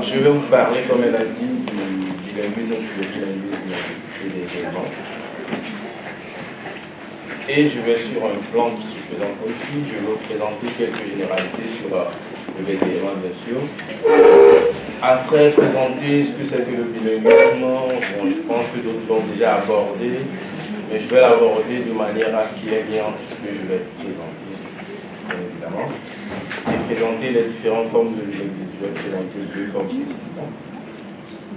je vais vous parler, comme elle a dit, du bilinguisme et des éléments. Et je vais sur un plan qui se présente aussi, je vais vous présenter quelques généralités sur le bégaiement, bien sûr. Après présenter ce que c'est que le bilinguisme, bon, je pense que d'autres l'ont déjà abordé, mais je vais l'aborder de manière à ce qu'il y ait bien ce que je vais présenter, bien évidemment. Et présenter les différentes formes de bilinguisme. Je vais présenter deux formes spécifiques.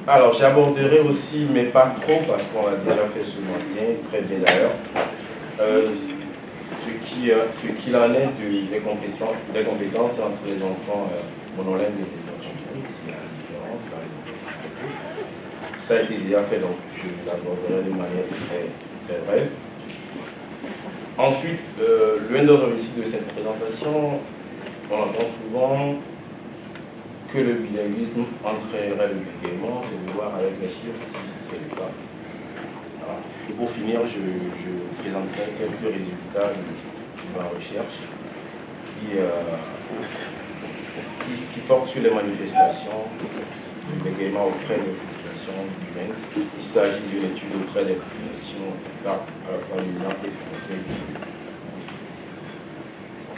Alors, j'aborderai aussi, mais pas trop, parce qu'on l'a déjà fait ce matin, très bien d'ailleurs, ce qu'il en est des compétences entre les enfants monolingues et les enfants bilingues, s'il y a une différence, par exemple. Ça a été déjà fait, donc je l'aborderai de manière très, très brève. Ensuite, l'un des objectifs de cette présentation, on entend souvent que le bilinguisme entraînerait le bégaiement, c'est de voir avec bien sûr si c'est le cas. Voilà. Et pour finir, je présenterai quelques résultats de ma recherche qui portent sur les manifestations du bégaiement auprès des populations humaines. Il s'agit d'une étude auprès des populations à la fois immigrants et françaises.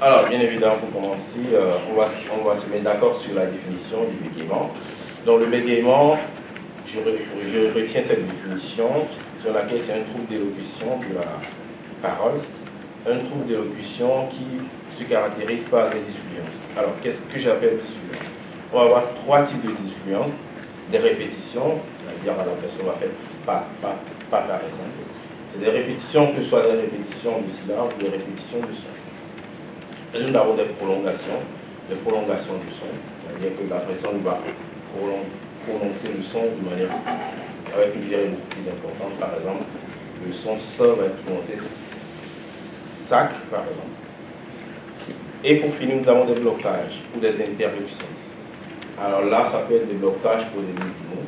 Alors, bien évidemment, pour commencer, on va se mettre d'accord sur la définition du bégaiement. Donc, le bégaiement, je retiens cette définition sur laquelle c'est un trouble d'élocution de la parole, un trouble d'élocution qui se caractérise par des disfluences. Alors, qu'est-ce que j'appelle disfluence? On va avoir trois types de disfluences. Des répétitions, c'est-à-dire la personne va faire pas par exemple. C'est des répétitions, que ce soit des répétitions de syllabes ou des répétitions de sons. Nous avons des prolongations du son, c'est-à-dire que la personne va prononcer le son de manière avec une durée beaucoup plus importante. Par exemple, le son ça va être prononcé sac, par exemple. Et pour finir, nous avons des blocages ou des interruptions. Alors là, ça peut être des blocages pour des mots,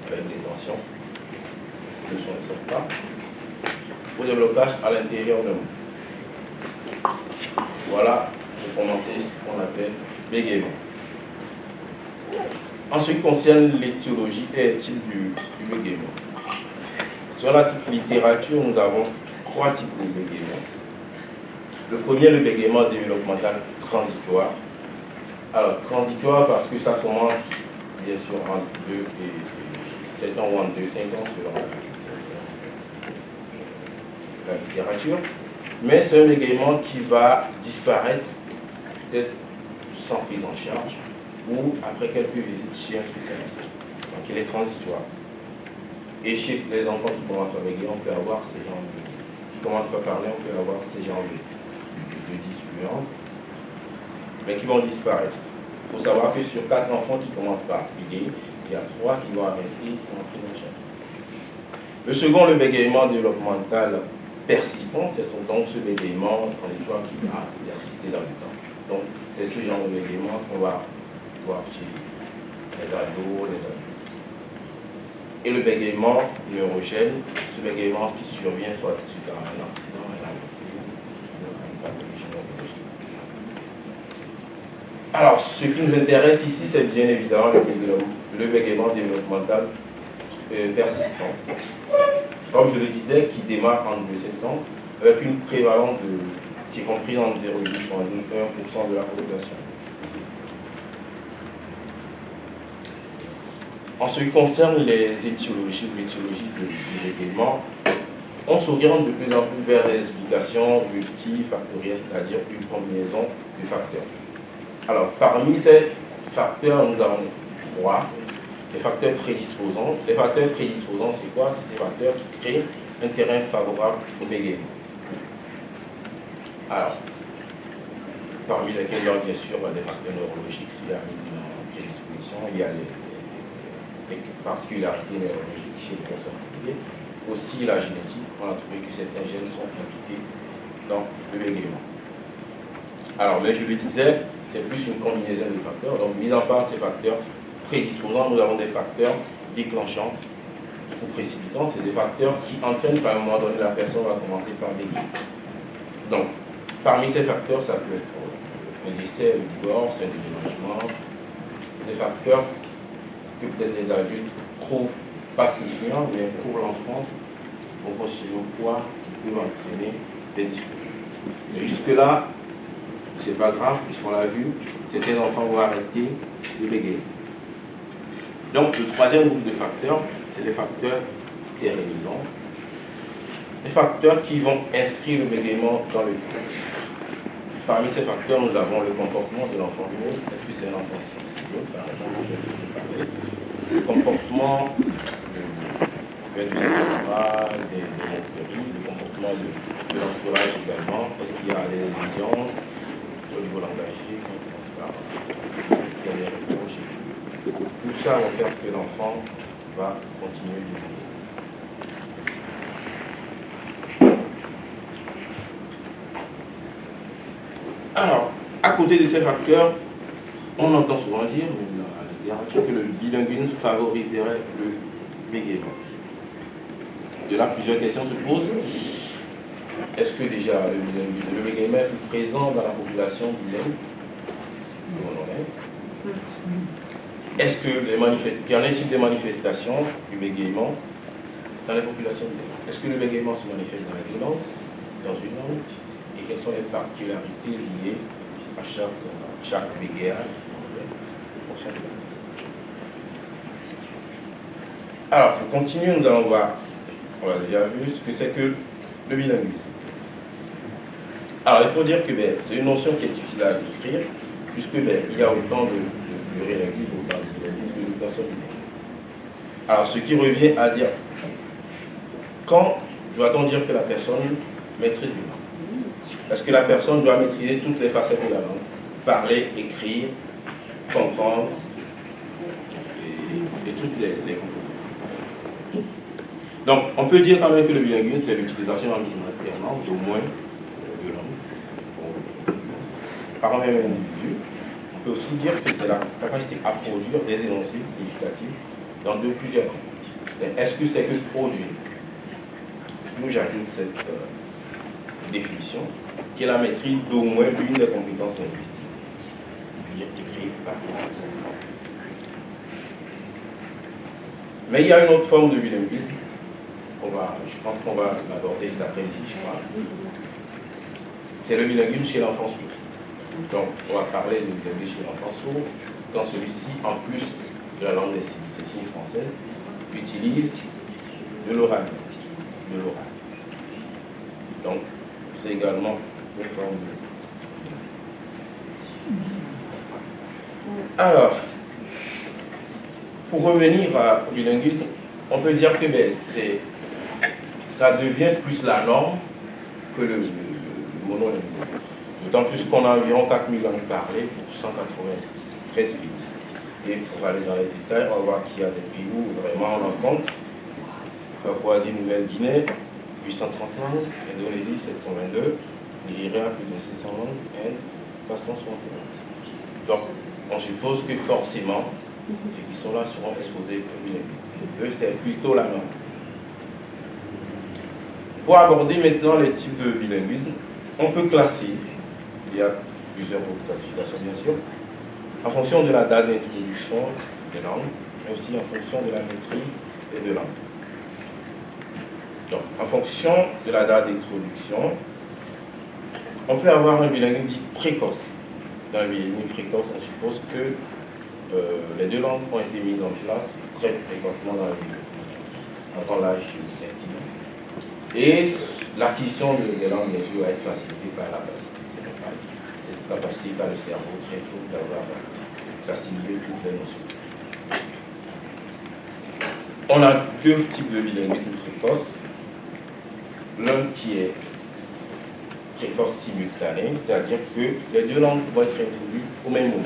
avec des tensions, le son ne sort pas, ou des blocages à l'intérieur d'un mot. Voilà, pour commencer, ce qu'on appelle bégaiement. En ce qui concerne l'étiologie et les types du bégaiement. Sur la littérature, nous avons trois types de bégaiement. Le premier, le bégaiement développemental transitoire. Alors, transitoire parce que ça commence, bien sûr, entre 2 et 7 ans ou entre 2 et 5 ans, selon la littérature. Mais c'est un bégaiement qui va disparaître, peut-être sans prise en charge, ou après quelques visites chez un spécialiste. Donc il est transitoire. Et chez les enfants qui commencent à bégayer, on peut avoir ces genres qui commencent à parler, on peut avoir ces genres de disfluences, mais qui vont disparaître. Il faut savoir que sur 4 enfants qui commencent par bégayer, il y a 3 qui vont arrêter sans prise en charge. Le second, le bégaiement développemental persistant, c'est donc ce bégaiement transitoire qui va persister dans le temps. Donc, c'est ce genre de bégaiement qu'on va voir chez les ados, les adultes. Et le bégaiement neurogène, ce bégaiement qui survient soit suite à un accident, une pathologie neurologique. Alors, ce qui nous intéresse ici, c'est bien évidemment le bégaiement développemental persistant. Comme je le disais, qui démarre en 2-7 ans, avec une prévalence qui est comprise entre 0,8 et 1% de la population. En ce qui concerne les étiologies du bégaiement, on s'oriente de plus en plus vers des explications multifactorielles, c'est-à-dire une combinaison de facteurs. Alors, parmi ces facteurs, nous avons 3. Les facteurs prédisposants. Les facteurs prédisposants, c'est quoi? C'est des facteurs qui créent un terrain favorable au bégaiement. Alors, parmi lesquels, bien sûr, des facteurs neurologiques, s'il y a une prédisposition, il y a les particularités neurologiques chez les personnes particulières. Aussi la génétique, on a trouvé que certains gènes sont impliqués dans le bégaiement. Alors, mais je le disais, c'est plus une combinaison de facteurs. Donc, mis en part ces facteurs prédisposants, nous avons des facteurs déclenchants ou précipitants. C'est des facteurs qui entraînent qu'à un moment donné, la personne va commencer par bégayer. Donc, parmi ces facteurs, ça peut être un décès, un divorce, un déménagement, des facteurs que peut-être les adultes trouvent pas signifiants, mais pour l'enfant, on considère quoi qui peut entraîner des difficultés. Et jusque-là, c'est pas grave, puisqu'on l'a vu, certains enfants vont arrêter de bégayer. Donc, le troisième groupe de facteurs, c'est les facteurs dérégulants. Les facteurs qui vont inscrire le bégaiement dans le temps. Parmi ces facteurs, nous avons le comportement de l'enfant. Est-ce que c'est un enfant sensible, par exemple, le comportement du cinéma, des moqueries, le comportement de l'entourage également. Est-ce qu'il y a des exigences au niveau langagier, est-ce qu'il y a des reproches? Tout ça va faire que l'enfant va continuer de vivre. Alors, à côté de ces facteurs, on entend souvent dire, dans la littérature, que le bilinguisme favoriserait le bégaiement. De là, plusieurs questions se posent. Est-ce que déjà le bégaiement est plus présent dans la population bilingue? Est-ce que qu'en est-il des manifestations du bégaiement dans les populations bilingues? Est-ce que le bégaiement se manifeste dans les deux langues, dans une langue? Et quelles sont les particularités liées à chaque bégayage pour chaque langue? Alors, pour continuer, nous allons voir, on l'a déjà vu, ce que c'est que le bilinguisme. Alors, il faut dire que c'est une notion qui est difficile à décrire, puisque il y a autant de plurilinguisme, autant de bilinguisme que de personnes bilingues. Alors, ce qui revient à dire, quand doit-on dire que la personne maîtrise une langue? Est-ce que la personne doit maîtriser toutes les facettes de la langue? Parler, écrire, comprendre, et toutes les composantes. Donc, on peut dire quand même que le bilinguisme, c'est l'utilisation en alternance d'au moins deux langues par un même individu. On peut aussi dire que c'est la capacité à produire des énoncés significatifs dans plusieurs langues. Est-ce que c'est que produire? Nous, j'ajoute cette définition, qui est la maîtrise d'au moins l'une des compétences linguistiques. Lire, écrire, parler. Mais il y a une autre forme de bilinguisme. Je pense qu'on va l'aborder cet après-midi, je crois. C'est le bilinguisme chez l'enfant sourd. Donc, on va parler de bilinguisme chez l'enfant sourd, quand celui-ci, en plus de la langue des signes, ces signes françaises, utilise de l'oral. Donc, c'est également une forme de... Alors, pour revenir au bilinguisme, on peut dire que ça devient plus la norme que le monolinguisme. D'autant plus qu'on a environ 4000 langues parlées pour 193 pays. Et pour aller dans les détails, on va voir qu'il y a des pays où vraiment on en compte. Papouasie-Nouvelle-Guinée, 830 langues, Indonésie 722, Nigeria plus de 600 langues, Inde 361. Donc, on suppose que forcément, ceux qui sont là seront exposés au bilinguisme. Eux, c'est plutôt la norme. Pour aborder maintenant les types de bilinguisme, on peut classer, il y a plusieurs classifications bien sûr, en fonction de la date d'introduction des langues, mais aussi en fonction de la maîtrise des deux langues. Donc, en fonction de la date d'introduction, on peut avoir un bilinguisme dit précoce. Dans le bilinguisme précoce, on suppose que les deux langues ont été mises en place très précocement dans la vie, avant l'âge de 7 ans. Et l'acquisition des langues, bien sûr, va être facilitée par la capacité cérébrale, la capacité par le cerveau très tôt d'avoir facilité toutes les notions. On a deux types de bilinguisme précoce. L'un qui est précoce simultané, c'est-à-dire que les deux langues vont être introduites au même moment.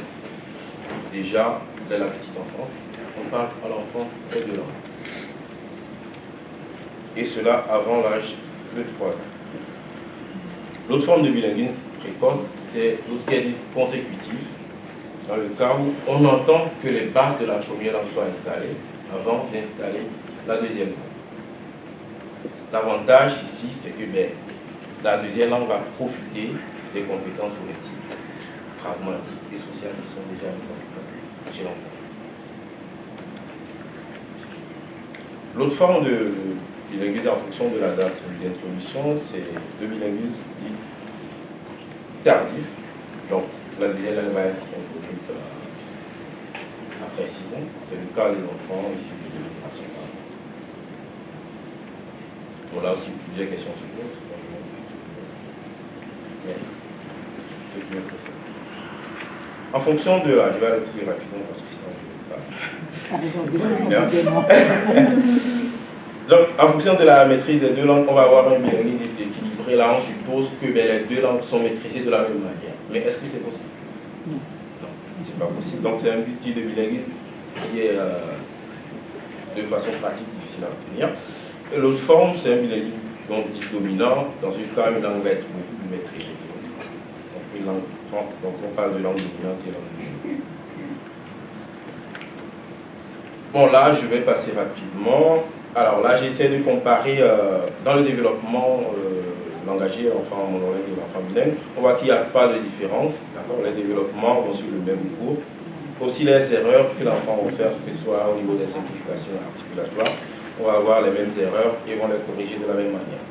Déjà, dès la petite enfance, on parle à l'enfant les deux langues. Et cela avant l'âge de 3 ans. L'autre forme de bilinguisme précoce, c'est tout ce qui est dit consécutif, dans le cas où on entend que les bases de la première langue soient installées avant d'installer la deuxième langue. L'avantage ici, c'est que la deuxième langue va profiter des compétences phonétiques, pragmatiques et sociales qui sont déjà mises en place chez l'enfant. L'autre forme de bilinguisme en fonction de la date d'introduction, c'est le bilinguisme dit tardif. Donc, la bilinguisme va être introduite après 6 ans. C'est le cas des enfants issus de l'immigration. Bon, là aussi, plusieurs questions se posent. Ce qui m'intéresse. En fonction de la... Je vais aller plus rapidement parce que sinon je ne vais pas... Donc, en fonction de la maîtrise des deux langues, on va avoir un bilinguisme équilibré. Là, on suppose que les deux langues sont maîtrisées de la même manière. Mais est-ce que c'est possible? Non, c'est pas possible. Donc, c'est un type de bilinguisme qui est de façon pratique difficile à obtenir. L'autre forme, c'est un bilinguisme dit dominant. Dans ce cas, une langue va être beaucoup plus maîtrisée. Donc, on parle de langue dominante et langue dominante. Bon, là, je vais passer rapidement. Alors là, j'essaie de comparer dans le développement langagier, l'enfant monolingue et l'enfant bilingue. On voit qu'il n'y a pas de différence. Les développements vont sur le même cours. Aussi, les erreurs que l'enfant va faire, que ce soit au niveau des simplifications articulatoires, on va avoir les mêmes erreurs et vont les corriger de la même manière.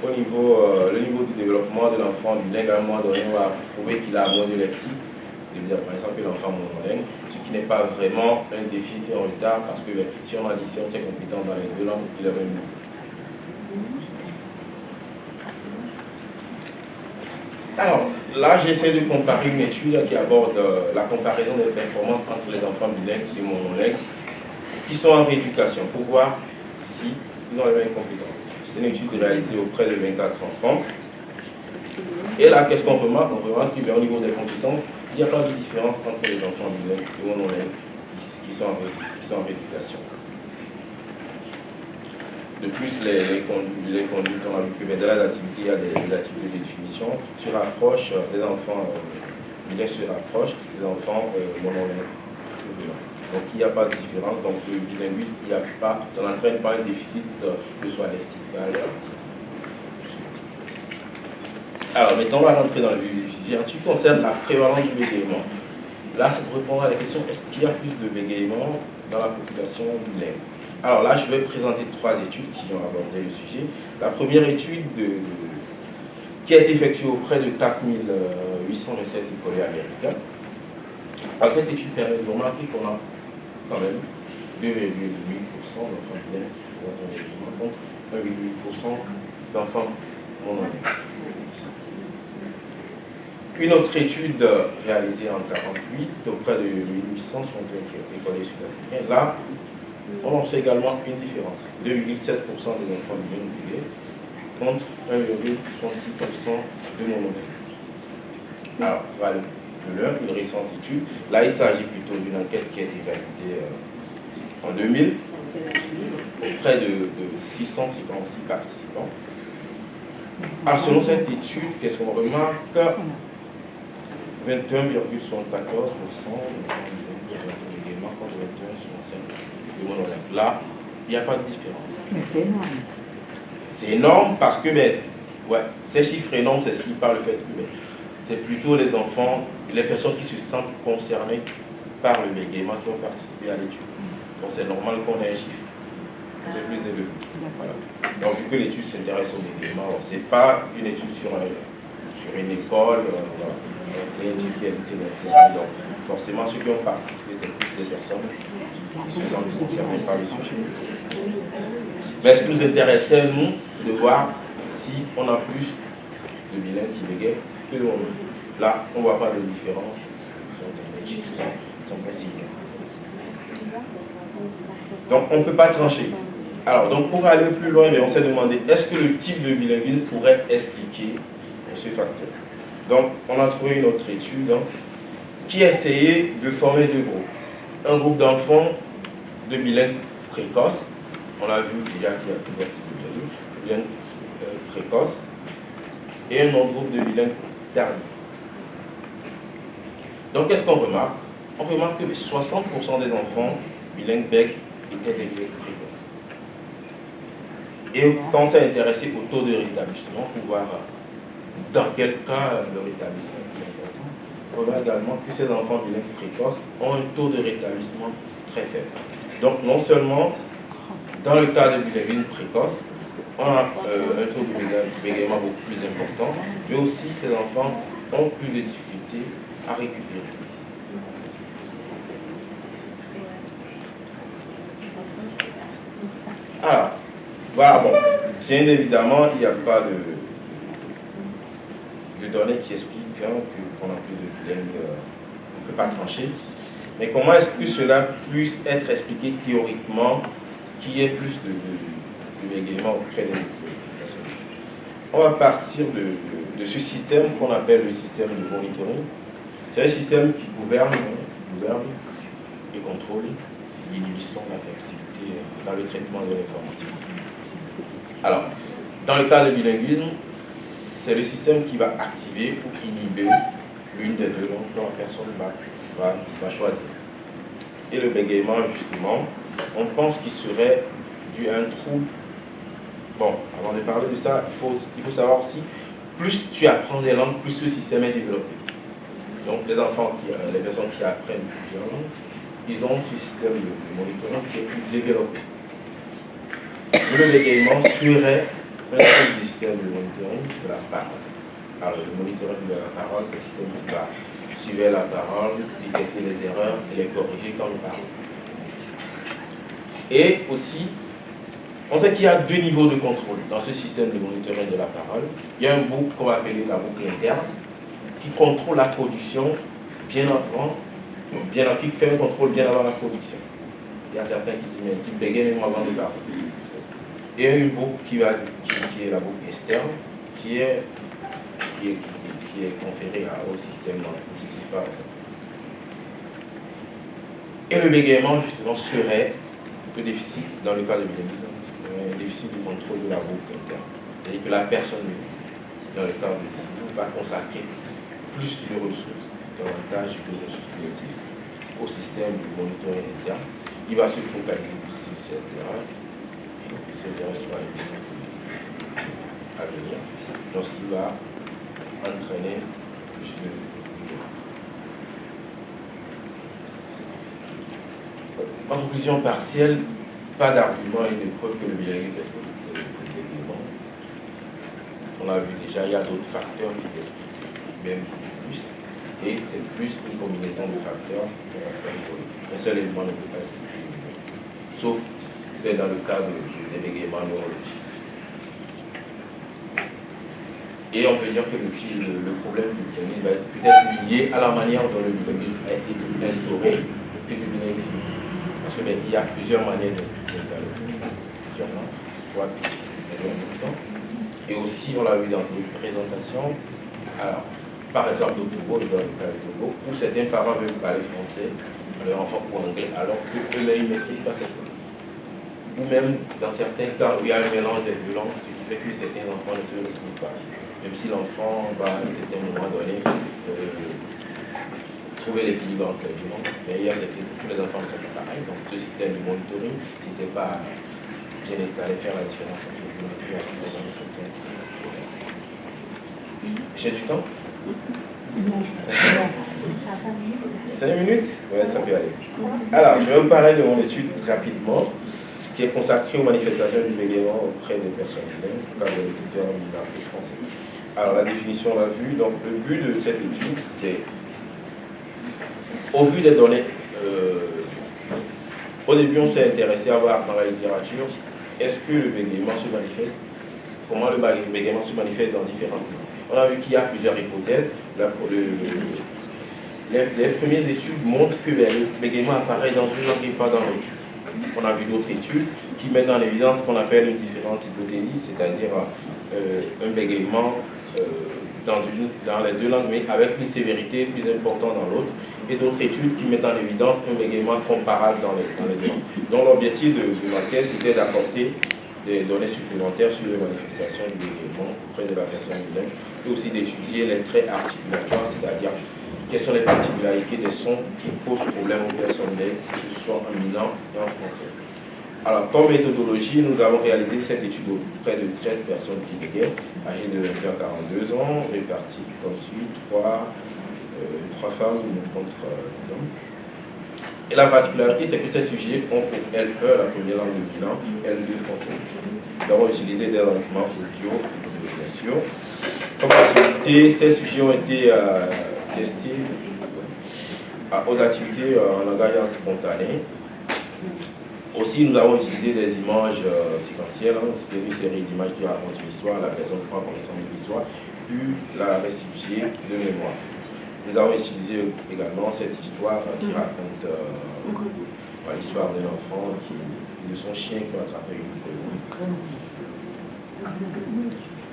Au niveau, le niveau du développement de l'enfant bilingue, à un moment donné, on va prouver qu'il a moins de lexique, par exemple l'enfant monolingue, ce qui n'est pas vraiment un défi en retard parce que si on additionne ses compétences dans les deux langues, il est même mieux. Alors, là, j'essaie de comparer une étude qui aborde la comparaison des performances entre les enfants bilingues et monolingues qui sont en rééducation pour voir si ils ont les mêmes compétences. C'est une étude réalisée auprès de 24 enfants. Et là, qu'est-ce qu'on remarque? On remarque qu'au niveau des compétences, il n'y a pas de différence entre les enfants bilingues et monolingues qui sont en rééducation. De plus, les conduites, on a vu que dans les activités, il y a des activités de définition, se rapprochent des enfants bilingues, se rapprochent des enfants monolingues. Donc il n'y a pas de différence. Donc le bilinguisme, ça n'entraîne pas un déficit de soit lexical. Alors maintenant, on va rentrer dans le vif du sujet. En ce qui concerne la prévalence du bégaiement, là, c'est pour répondre à la question, est-ce qu'il y a plus de bégaiement dans la population bilingue? Alors là, je vais présenter 3 études qui ont abordé le sujet. La première étude qui a été effectuée auprès de 4807 écoliers américains. Alors cette étude permet de remarquer qu'on a quand même 2,8% d'enfants bilingues, donc 1,8% d'enfants monolingues. Une autre étude réalisée en 1948 auprès de 1860 écoliers sud-africains, là, on observe également une différence, 2,16% des enfants bilingues contre 1,66% de monolingues. Alors, voilà une récente étude. Là, il s'agit plutôt d'une enquête qui a été réalisée en 2000 auprès de 656 participants. Alors, selon cette étude, qu'est-ce qu'on remarque? 21,74% également contre 21,65% de monolingues. Là, il n'y a pas de différence. Mais c'est énorme. C'est énorme parce que ces chiffres énormes s'expliquent par le fait que c'est plutôt les enfants, les personnes qui se sentent concernées par le bégaiement qui ont participé à l'étude. Donc c'est normal qu'on ait un chiffre plus élevé. Voilà. Donc vu que l'étude s'intéresse au bégaiement, ce n'est pas une étude sur une école, voilà. C'est une étude qui a été nationale. Donc forcément ceux qui ont participé, c'est plus des personnes qui se sentent concernées par le sujet. Mais ce qui nous intéressait, nous, de voir si on a plus de bilingues qui bégayent que de monolingues. Là, on ne voit pas de différence. Les chiffres sont précis. Donc, on ne peut pas trancher. Alors, donc, pour aller plus loin, on s'est demandé, est-ce que le type de bilinguisme pourrait expliquer ce facteur? Donc, on a trouvé une autre étude qui a essayé de former 2 groupes. Un groupe d'enfants de bilingues précoces. On a vu déjà qu'il y a plusieurs types de bilingues précoces. Et un autre groupe de bilingues tardifs. Donc, qu'est-ce qu'on remarque? On remarque que 60% des enfants bilingues bègues étaient des bilingues précoces. Et quand on s'est intéressé au taux de rétablissement, pour voir dans quel cas le rétablissement est important, remarque également que ces enfants bilingues précoces ont un taux de rétablissement très faible. Donc, non seulement dans le cas de bilinguisme précoce, on a un taux de bégaiement beaucoup plus important, mais aussi ces enfants ont plus de difficultés à récupérer. Alors, voilà, bon, bien évidemment, il n'y a pas de données qui expliquent qu'on a plus de bilingues, on ne peut pas trancher. Mais comment est-ce que cela puisse être expliqué théoriquement, qu'il y ait plus de bégaiement auprès des personnes? On va partir de ce système qu'on appelle le système de monitoring. C'est un système qui gouverne et contrôle l'inhibition de l'affectivité dans le traitement de l'information. Alors, dans le cas de bilinguisme, c'est le système qui va activer ou inhiber l'une des deux langues que la personne va choisir. Et le bégaiement, justement, on pense qu'il serait dû à un trouble. Bon, avant de parler de ça, il faut savoir aussi, plus tu apprends des langues, plus ce système est développé. Donc les enfants, les personnes qui apprennent plusieurs langues, ils ont ce système de monitoring qui est plus développé. Le bégaiement suivrait un système de monitoring de la parole. Alors le monitoring de la parole, c'est le système qui va suivre la parole, détecter les erreurs et les corriger quand on parle. Et aussi, on sait qu'il y a deux niveaux de contrôle dans ce système de monitoring de la parole. Il y a un boucle qu'on va appeler la boucle interne, qui contrôle la production bien avant, qui fait un contrôle bien avant la production. Il y a certains qui disent, mais tu bégayes même avant de parler. Et une boucle qui est la boucle externe, qui est conférée au système auditif par exemple. Et le bégaiement, justement, serait le déficit, dans le cas de bilinguisme, un déficit de contrôle de la boucle interne. C'est-à-dire que la personne, dans le cas de bilinguisme, va consacrer plus de ressources, davantage de ressources cognitives au système de monitoring interne. Il va se focaliser aussi sur cette erreur, et cette erreur sera à venir, donc ce qui va entraîner plus de. En conclusion partielle, pas d'argument et de preuve que le bilinguisme est bégaiement. On a vu déjà, il y a d'autres facteurs qui l'expliquent même plus. Et c'est plus une combinaison de facteurs qu'on appelle politique. Un seul élément ne peut pas expliquer. Sauf peut-être dans le cas des bégaiements neurologiques. Et on peut dire que le problème du bilinguisme va être peut-être lié à la manière dont le bilinguisme a été instauré depuis le bilinguisme. Parce qu'il y a plusieurs manières d'installer plusieurs langues, soit et aussi, on l'a vu dans des présentations, alors, par exemple au Togo, dans le cas du Togo, où certains parents veulent parler français à leur enfant ou anglais, alors qu'eux-mêmes ne maîtrisent pas cette langue. Ou même dans certains cas où il y a un mélange des deux langues, ce qui fait que certains enfants ne se retrouvent pas. Même si l'enfant va à un certain moment donné trouver l'équilibre entre les deux langues, mais il y a tous les enfants ne sont pas pareils, donc ce système de monitoring n'était pas bien installé, faire la différence entre les deux langues. J'ai du temps? 5 minutes? Ouais, ça peut aller. Alors, je vais vous parler de mon étude rapidement, qui est consacrée aux manifestations du bégaiement auprès des personnes bilingues, par les éditeurs bilingues français. Alors, la définition, on l'a vu. Donc, le but de cette étude, c'est, au vu des données, au début, on s'est intéressé à voir dans la littérature, est-ce que le bégaiement se manifeste, comment le bégaiement se manifeste dans différentes langues. On a vu qu'il y a plusieurs hypothèses. Les premières études montrent que le bégaiement apparaît dans une langue et pas dans l'autre. On a vu d'autres études qui mettent en évidence ce qu'on appelle une différence hypothétique, c'est-à-dire un bégaiement dans les deux langues, mais avec une sévérité plus importante dans l'autre, et d'autres études qui mettent en évidence un bégaiement comparable dans les deux langues. Donc l'objectif de ma thèse, c'était d'apporter des données supplémentaires sur les manifestations du bégaiement auprès de la personne bilingue, et aussi d'étudier les traits articulatoires, c'est-à-dire quelles sont les particularités des sons qui posent problème aux personnes bilingues, que ce soit en milan et en français. Alors, comme méthodologie, nous avons réalisé cette étude auprès de 13 personnes qui bégayent, âgées de 20 à 42 ans, réparties comme suit, 3 3 femmes contre l'homme. Et la particularité, c'est que ces sujets ont pour L1 la première langue de bilan, L2 français. Nous avons utilisé des lancements audio, bien sûr. Comme activité, ces sujets ont été testés aux activités en langage spontané. Aussi, nous avons utilisé des images séquentielles. C'était une série d'images qui racontent l'histoire, la personne prend connaissance de l'histoire, puis la restituer de mémoire. Nous avons utilisé également cette histoire qui raconte l'histoire d'un enfant et de son chien qui a attrapé une poule.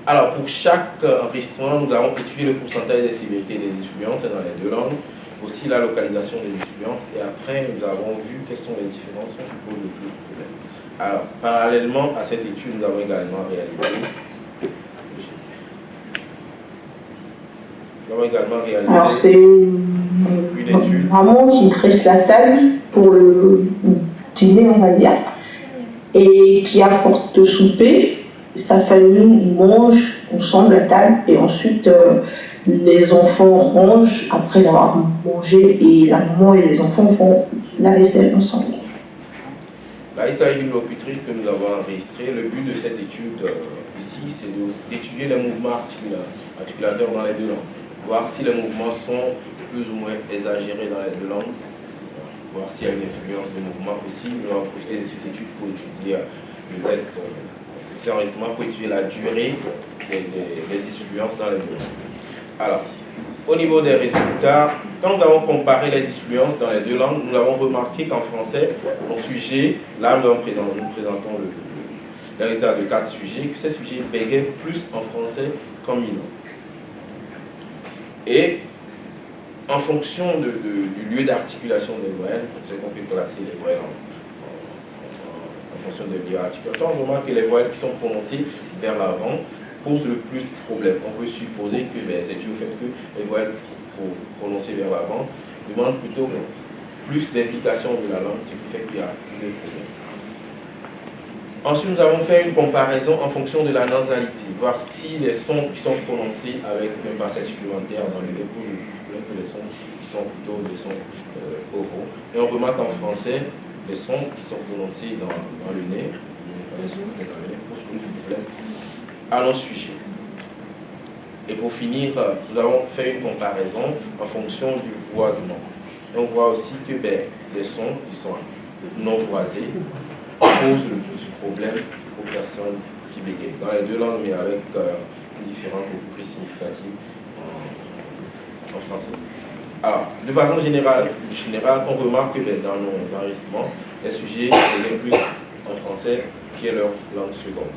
Alors, pour chaque enregistrement, nous avons étudié le pourcentage de sévérité des influences dans les 2 langues, aussi la localisation des influences, et après, nous avons vu quelles sont les différences qui posent le plus de problèmes. Alors, parallèlement à cette étude, nous avons également réalisé Alors c'est une étude. Maman qui dresse la table pour le dîner, on va dire, et qui apporte le souper. Sa famille, ils mangent ensemble à table et ensuite les enfants rangent après avoir mangé et la maman et les enfants font la vaisselle ensemble. Là, il s'agit d'une locutrice que nous avons enregistrée. Le but de cette étude ici, c'est d'étudier les mouvements articulateurs dans les 2 langues. Voir si les mouvements sont plus ou moins exagérés dans les 2 langues, voir s'il y a une influence des mouvements aussi. Nous avons profité de cette étude pour étudier cet enregistrement, pour étudier la durée des influences dans les 2 langues. Alors, au niveau des résultats, quand nous avons comparé les influences dans les 2 langues, nous avons remarqué qu'en français, mon sujet, là nous présentons les résultats de 4 sujets, que ces sujets bégayent plus en français qu'en minant. Et en fonction du lieu d'articulation des voyelles, c'est qu'on peut classer les voyelles en fonction des lieux articulateurs, on remarque que les voyelles qui sont prononcées vers l'avant posent le plus de problèmes. On peut supposer que c'est dû au fait que les voyelles prononcées vers l'avant demandent plutôt plus d'implication de la langue, ce qui fait qu'il y a plus de problèmes. Ensuite, nous avons fait une comparaison en fonction de la nasalité, voir si les sons qui sont prononcés avec un passage supplémentaire dans le dépôt que les sons qui sont plutôt des sons oraux. Et on remarque en français, les sons qui sont prononcés dans le nez, posent plus de problèmes à nos sujets. Et pour finir, nous avons fait une comparaison en fonction du voisement. Et on voit aussi que les sons qui sont non voisés posent le plus de problèmes aux personnes qui bégayent. Dans les 2 langues, mais avec une différence beaucoup plus significative en français. Alors, de façon générale, on remarque que dans nos enregistrements, les sujets bégayent plus en français qui est leur langue seconde.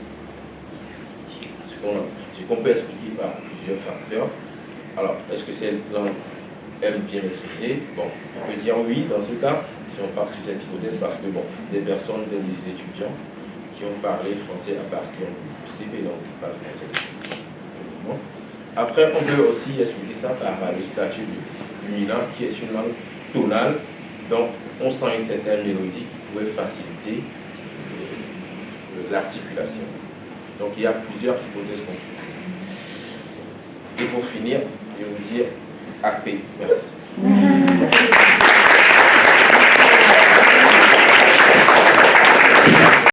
Ce qu'on peut expliquer par plusieurs facteurs. Alors, est-ce que cette langue est bien maîtrisée? Bon, on peut dire oui dans ce cas, si on part sur cette hypothèse, parce que des personnes, des étudiants qui ont parlé français à partir du CP, donc pas français. Après, on peut aussi expliquer ça par le statut du Milan, qui est une langue tonale, donc on sent une certaine mélodie qui pourrait faciliter l'articulation. Donc il y a plusieurs hypothèses qu'on peut. Et pour finir, je vais vous dire AP. Merci.